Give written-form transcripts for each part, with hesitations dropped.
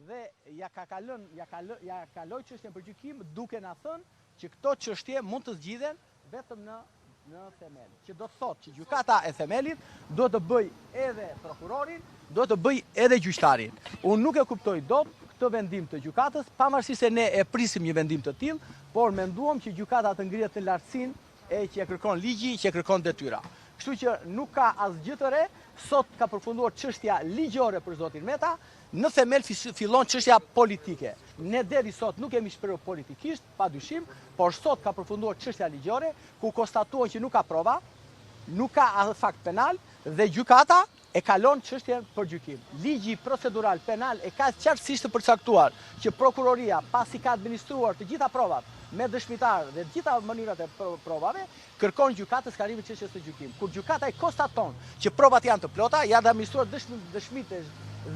dhe ja kaloi çështjen për gjykim duke na thënë që këto çështje mund të zgjidhen vetëm në themel. Që do të thotë që gjykata e themelit do të bëj edhe prokurorin, do të bëj edhe gjyqtarin. Unë nuk e kuptoj dot këtë vendim të gjykatës, pavarësisht se ne e prisim një vendim të tillë, por menduam që gjykata të ngrihet në lartësinë e që e kërkon ligji, që e kërkon detyra. Kështu që nuk ka asgjë të re, sot ka përfunduar çështja ligjore për zotin Meta, në themel fillon çështja politike. Ne deri sot nuk kemi shprehur politikisht, padyshim, por sot ka përfunduar çështja ligjore, ku konstatuan që nuk ka prova, nuk ka fakt penal dhe gjykata e kalon çështjen për gjykim. Ligji procedural penal e ka qartësisht të përcaktuar që prokuroria, pasi ka administruar të gjitha provat me dëshmitar dhe të gjitha mënyrat e provave, kërkon gjykatës kalimin e çështjes së gjykim. Kur gjykata e konstaton që provat janë të plota, janë administruar dëshmitë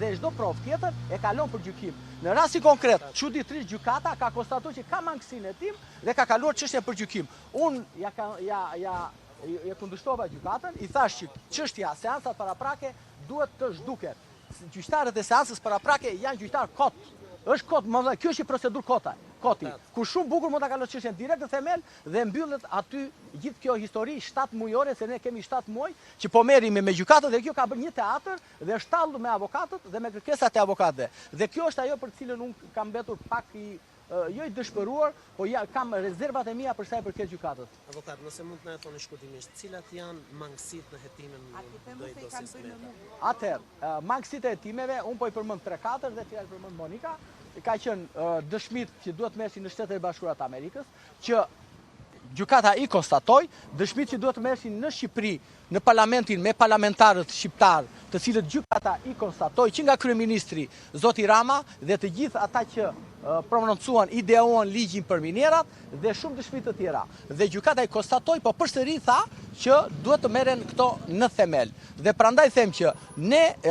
dhe çdo provë tjetër e kalon për gjykim. Në rasti konkret, çuditërisht gjykata ka konstatuar që ka mangësinë e tim dhe ka kaluar çështjen për gjykim. Unë ja kundërshtova gjykatën, i thash që çështja seancat paraprake duhet të zhduket. Gjyqtarët e seancës paraprake janë gjyqtar kot. Është kot, kjo është një procedurë koti, ku shumë bukur mund ta kalon çështjen direkt në themel dhe mbyllet aty gjithë kjo histori 7 mujore, se ne kemi 7 muaj që po merremi me gjykatën dhe kjo ka bërë një teatr dhe është tallur me avokatët dhe me kërkesat e avokatëve. Dhe kjo është ajo për cilën unë kam mbetur pak jo i dëshpëruar, po kam rezervat e mia për sa i përket gjykatës. Avokat, nëse mund të na e thoni shkurtimisht, cilat janë mangësitë në hetimin ndaj dosjes Meta? Atëherë, mangësitë e hetimeve, unë po i përmend 3-4 dhe tjetër përmend Monika, ka qenë dëshmit që duhet merreshin në Shtetet e Bashkuara të Amerikës, që gjykata i konstatoi, dëshmit që duhet të merreshin në Shqipëri, në parlamentin me parlamentarët shqiptar, të cilët gjykata i konstatoi që nga kryeministri zoti Rama dhe të gjithë ata që prononcuan, ideuan ligjin për minerat dhe shumë dëshmi të tjera. Dhe gjykata i konstatoi, po përsëri tha që duhet të merren këto në themel. Dhe prandaj them që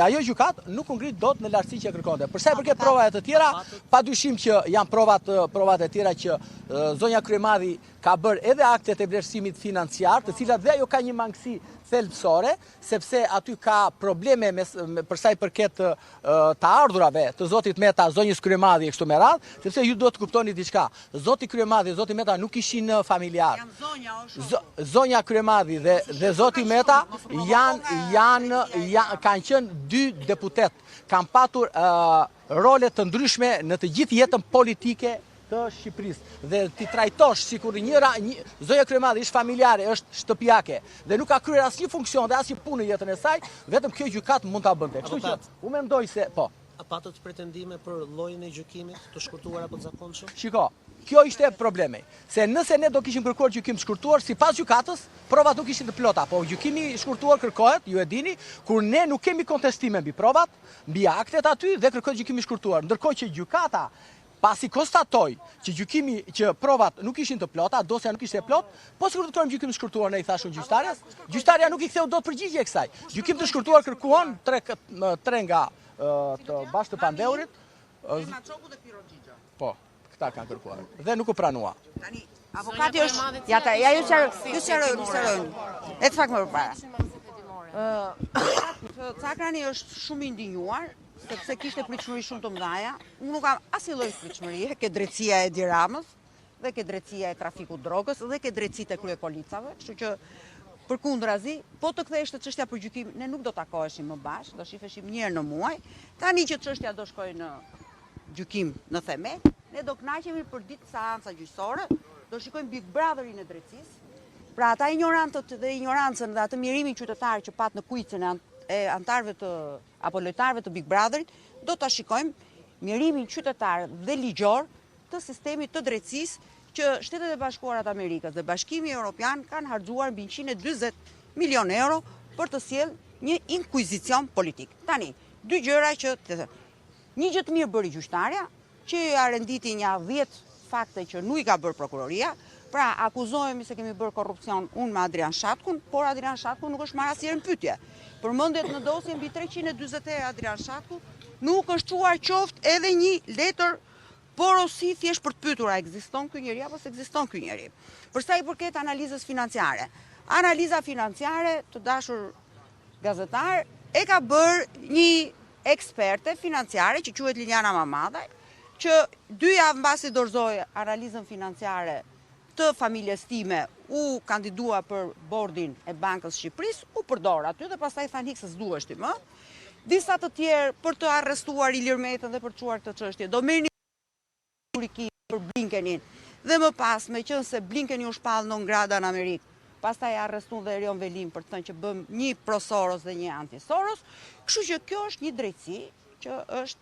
ajo gjykat nuk u ngrit dot në lartësi që kërkonte. Për sa i përket provave të tjera, padyshim që janë provat e tjera që zonja Kryemadhi ka bërë edhe aktet e vlerësimit financiar, të cilat dhe ajo ka një mangësi thelbësore, sepse aty ka probleme për sa i përket të ardhurave të zotit Meta, zonjës Kryemadhi e kështu me radhë, sepse ju duhet të kuptoni diçka. Zoti Kryemadhi dhe zoti Meta nuk ishin familjar. Zonja Kryemadhi dhe zoti Meta kanë qenë 2 deputet, kanë patur role të ndryshme në të gjithë jetën politike të Shqipërisë dhe ti trajtosh sikur zonja Kryemadhi është familjare, është shtëpiake dhe nuk ka kryer asnjë funksion dhe asnjë punë në jetën e saj, vetëm kjo gjykat mund ta bënte. Kështu që u mendoj se po. A patët pretendime për llojin e gjykimit të shkurtuar apo të zakonshëm? Shiko, kjo ishte problemi, se nëse ne do kishim kërkuar gjykim të shkurtuar, sipas gjykatës, provat nuk ishin të plota, po gjykimi i shkurtuar kërkohet, ju e dini, kur ne nuk kemi kontestime mbi provat, mbi aktet aty dhe kërkohet gjykimi i shkurtuar, ndërkohë që gjykata pasi konstatoi që provat nuk ishin të plota, dosja nuk ishte e plot, po sikur të kërkojmë gjykim të shkurtuar, ne i thashun gjyqtarës, gjyqtarja nuk i ktheu dot përgjigje kësaj. Gjykim të shkurtuar kërkuan 3 nga të bashkë të Pandeurit. Maçoku dhe Piro Xhixha. Po, këta kanë kërkuar dhe nuk u pranua. Tani, avokati është ja ju sqaroj. E të fakt më përpara. Cakrani është shumë i ndinjuar, sepse kishte pritshmëri shumë të mëdha. Unë nuk kam asnjë lloj pritshmërie, ke drejtësia e Edi Ramës dhe ke drejtësia e trafikut drogës dhe ke drejtësitë e kryepolicave, kështu që përkundrazi, po të kthehej të çështja për gjykim, ne nuk do takoheshim më bashkë, do shifeshim një herë në muaj. Tani që çështja do shkojë në gjykim në themel, ne do kënaqemi për ditë seanca gjyqësore, do shikojmë Big Brotherin e drejtësisë. Pra ata ignorantët dhe ignorancën dhe atë mirimin qytetar që pat në kuicën e antarëve apo lojtarëve të Big Brotherit, do ta shikojmë mirimin qytetar dhe ligjor të sistemit të drejtësisë që Shtetet e Bashkuara të Amerikës dhe Bashkimi Evropian kanë harxuar mbi 140 milion euro për të sjellë një inkuizicion politik. Tani, 2 gjëra që një gjë të mirë bëri gjyqtarja, që ja renditi një 10 fakte që nuk i ka bërë prokuroria. Pra, akuzohemi se kemi bërë korrupsion unë me Adrian Shatkun, por Adrian Shatkun nuk është marrë asnjëherë në pyetje. Përmendet në dosje mbi 340 Adrian Shatku, nuk është çuar qoftë edhe një letër porosi thjesht për të pyetur a ekziston ky njeri apo s'ekziston ky njeri. Për sa i përket analizës financiare. Analiza financiare, të dashur gazetar, e ka bërë një eksperte financiare që quhet Liliana Mamadaj, që 2 javë mbasi dorëzoi analizën financiare të familjes time, u kandidua për bordin e Bankës Shqipërisë, u përdor aty dhe pastaj thanë hiksës duheshti më. Disa të tjerë për të arrestuar Ilir Metën dhe për të çuar këtë çështje. Do merrni për Blinkenin dhe më pas, me qenë se Blinkeni u shpall non grata në Amerikë, pastaj arrestuan dhe Erion Velin për të thënë që bëm një pro-Soros dhe një anti-Soros, kështu që kjo është një drejtësi që është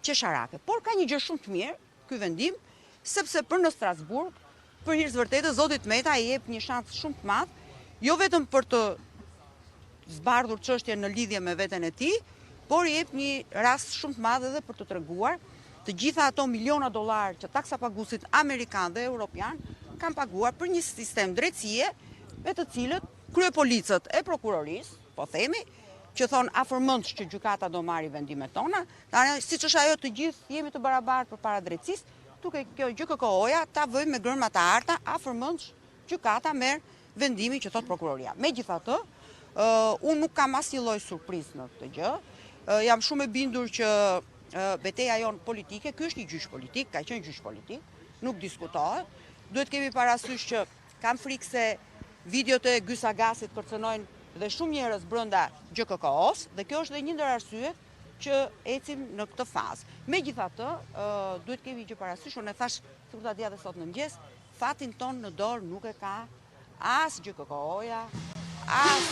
qesharake. Por ka një gjë shumë të mirë ky vendim, sepse për në Strasburg, për hir të vërtetës, Zotit Meta i jep një shans shumë të madh, jo vetëm për të zbardhur çështjen në lidhje me veten e tij, por i jep një rast shumë të madh edhe për të treguar të gjitha ato miliona dollar që taksapaguesit amerikan dhe europian kanë paguar për një sistem drejtësie me të cilët kryepolicët e prokurorisë, po themi, që thonë afërmendsh që gjykata do marrë vendimet tona, tani siç është ajo të gjithë jemi të barabartë përpara drejtësisë, duke kjo GKK-ja ta vëjmë me gërma të arta, afërmendsh gjykata merr vendimin që thot prokuroria. Megjithatë, unë nuk kam asnjë lloj surprizë në këtë gjë. Jam shumë e bindur që betejë jonë politike, ky është një gjyq politik, ka qenë gjyq politik, nuk diskutohet. Duhet kemi parasysh që kam frikë se videot e Gysagasit kërcënojnë dhe shumë njerëz brenda GKK-s, dhe kjo është dhe një ndër arsyet që ecim në këtë fazë. Megjithatë, duhet kemi gjë parasysh, unë e thash sikur ta dia dhe sot në mëngjes, fatin ton në dorë nuk e ka as GKK-ja, as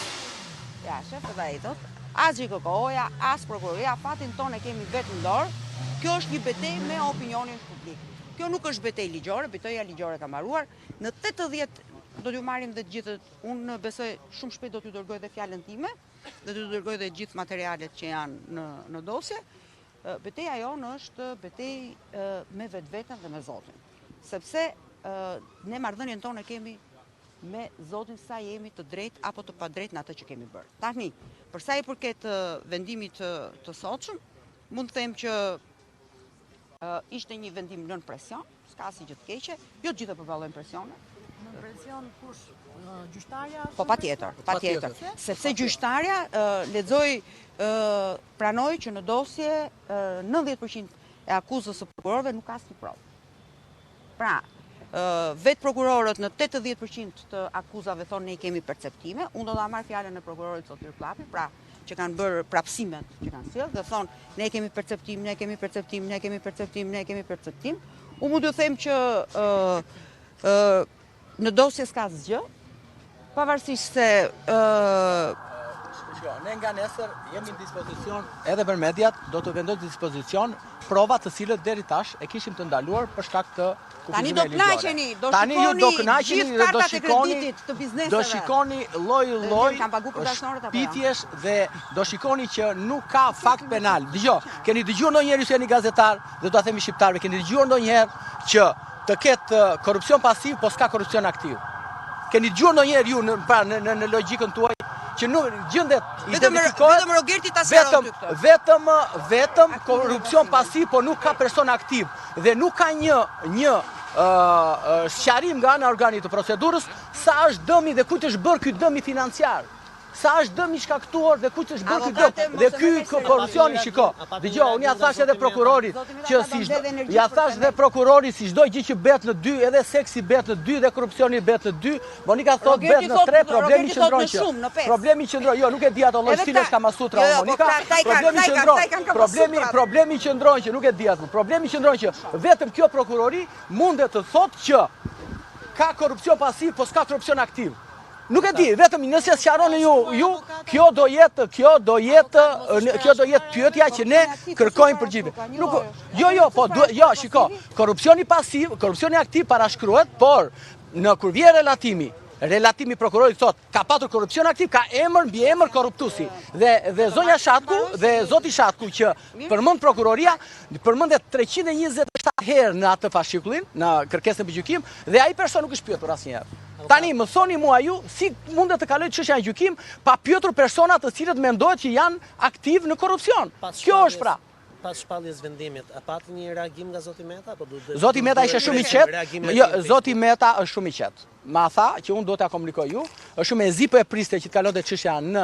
GKK-ja, as prokuroria, fatin ton e kemi vetë në dorë. Kjo është një betejë me opinionin publik. Kjo nuk është betejë ligjore, betejëja ligjore ka mbaruar. Në 80 do t'ju marrim dhe të gjithët, unë besoj shumë shpejt do t'ju dërgoj dhe fjalën time, dhe t'ju dërgoj dhe gjithë materialet që janë në dosje. Betejë jonë është betejë me vetveten dhe me Zotin. Sepse ne marrëdhënien tonë kemi me Zotin sa jemi të drejtë apo të padrejtë në atë që kemi bërë. Tani, për sa i përket vendimit të sotshëm, mund të them që ishte një vendim nën presion, s'ka asnjë gjë të keqe, jo të gjithë përballojnë presionet. Në presion kush? Gjyqtarja? Po patjetër. Sepse gjyqtarja lexoi, pranoi që në dosje 90% e akuzës së prokurorëve nuk ka asnjë provë. Pra, vetë prokurorët në 80% të akuzave thonë ne kemi perceptime, unë do ta marr fjalën e prokurorit Sotir Klapi, pra që kanë bërë prapësimet që kanë sjellë dhe thonë ne kemi perceptim, ne kemi perceptim, ne kemi perceptim, ne kemi perceptim. Unë mund t'ju them që në dosje s'ka asgjë, pavarësisht se ne nga nesër jemi në dispozicion edhe për mediat, do të vendoj në dispozicion prova të cilët deri tash e kishim të ndaluar për shkak të tani do kënaqeni, do shikoni gjithë kartat e kreditit të bizneseve. Do shikoni lloj shpifjesh dhe do shikoni që nuk ka fakt penal. Dgjoj, keni dëgjuar ndonjëherë se jeni gazetar dhe do ta themi shqiptarëve, keni dëgjuar ndonjëherë që të ketë korrupsion pasiv, po s'ka korrupsion aktiv. Keni dëgjuar ndonjëherë ju në logjikën tuaj që nuk gjendet identifikohet vetëm Rogerti ta sqaron këtë. Vetëm korrupsion pasiv, po nuk ka person aktiv dhe nuk ka një sqarim nga ana e organit të procedurës sa është dëmi dhe kujt është bërë ky dëmi financiar. Sa është dëmi shkaktuar dhe kujt është bërë ky dëm. Dhe ky korrupsioni, shiko. Dgjoj, unë ja thash edhe prokurorit që ja thash dhe prokurorit si çdo gjë që bëhet në 2, edhe seksi bëhet në 2 dhe korrupsioni bëhet në 2. Monika thot bëhet në 3, problemi qëndron që. Problemi qëndron, jo, nuk e di ato lloj stilesh Kamasutra Monika. Problemi qëndron që nuk e di atë. Problemi qëndron që vetëm kjo prokurori mundet të thotë që ka korrupsion pasiv, po s'ka korrupsion aktiv. Nuk e di, vetëm nëse sqaroni ju, kjo do jetë pyetja që ne kërkojmë përgjigje. Jo, shiko, korrupsioni pasiv, korrupsioni aktiv parashkruhet, por në kur vjen relatimi prokurorit thot, ka patur korrupsion aktiv, ka emër mbi emër korruptuesi. Dhe zonja Shatku dhe zoti Shatku që përmend prokuroria, përmendet 327 herë në atë fascikullin, në kërkesën për gjykim, dhe ai person nuk është pyetur asnjëherë. Tani më thoni mua ju, si mundet të kaloj çështja e gjykim pa pyetur persona të cilët mendohet që janë aktiv në korrupsion. Kjo është pra. pas shpalljes vendimit, a pati një reagim nga zoti Meta apo Zoti Meta ishte shumë i qetë. Jo, zoti Meta është shumë i qetë. Ma tha që unë do t'ja komunikoj ju, është shumë e zi po e priste që t'kalonte çështja në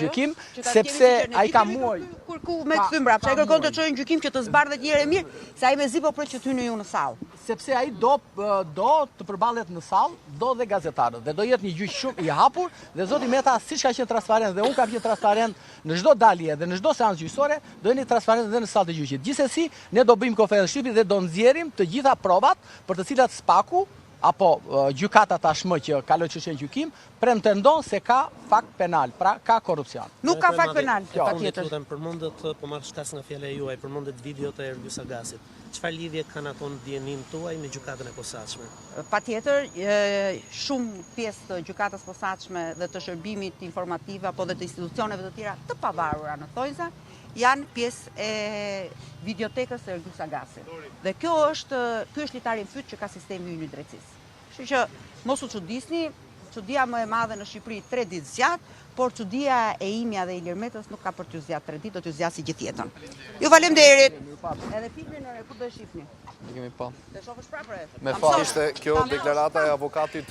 gjykim, sepse ai ka muaj. Kur me kthym mbrapsht, ai kërkon të çojë në gjykim që të zbardhet një herë mirë, se ai me zi po pret që të hyjë ju në sallë. Sepse ai do të përballet në sallë, do dhe gazetarët, dhe do jetë një gjyq shumë i hapur, dhe zoti Meta siç ka qenë transparent dhe unë kam qenë transparent në çdo dalje dhe në çdo seancë gjyqësore, do jeni transparent edhe në sallë të gjyqit. Gjithsesi, ne do bëjmë konferencë shtypi dhe do nxjerrim të gjitha provat për të cilat Spaku apo gjykata tashmë që kaloi çështjen gjykim, pretendon se ka fakt penal, pra ka korrupsion. Nuk ka fakt penal, patjetër. Lutem, përmendet, po marr shkas nga fjala juaj, përmendet videot e Ergys Agasit. Çfarë lidhje kanë ato në djenim tuaj me gjykatën e posaçme? Patjetër, shumë pjesë të gjykatës posaçme dhe të shërbimit informativ apo dhe të institucioneve të tjera të pavarura në thojza janë pjesë e videotekës së Ergys Agasit. Dhe ky është litari në fyt që ka sistemi ynë i drejtësisë. Kështu që mos u çudisni, çudia më e madhe në Shqipëri 3 ditë zgjat, por çudia e imja dhe Ilir Metës nuk ka për t'ju zgjat 3 ditë, do t'ju zgjasë gjithë jetën. Ju faleminderit. Edhe filmin ku do e shihni? Kemi pa. Të shohësh prapë. Me fat ishte kjo deklarata e avokatit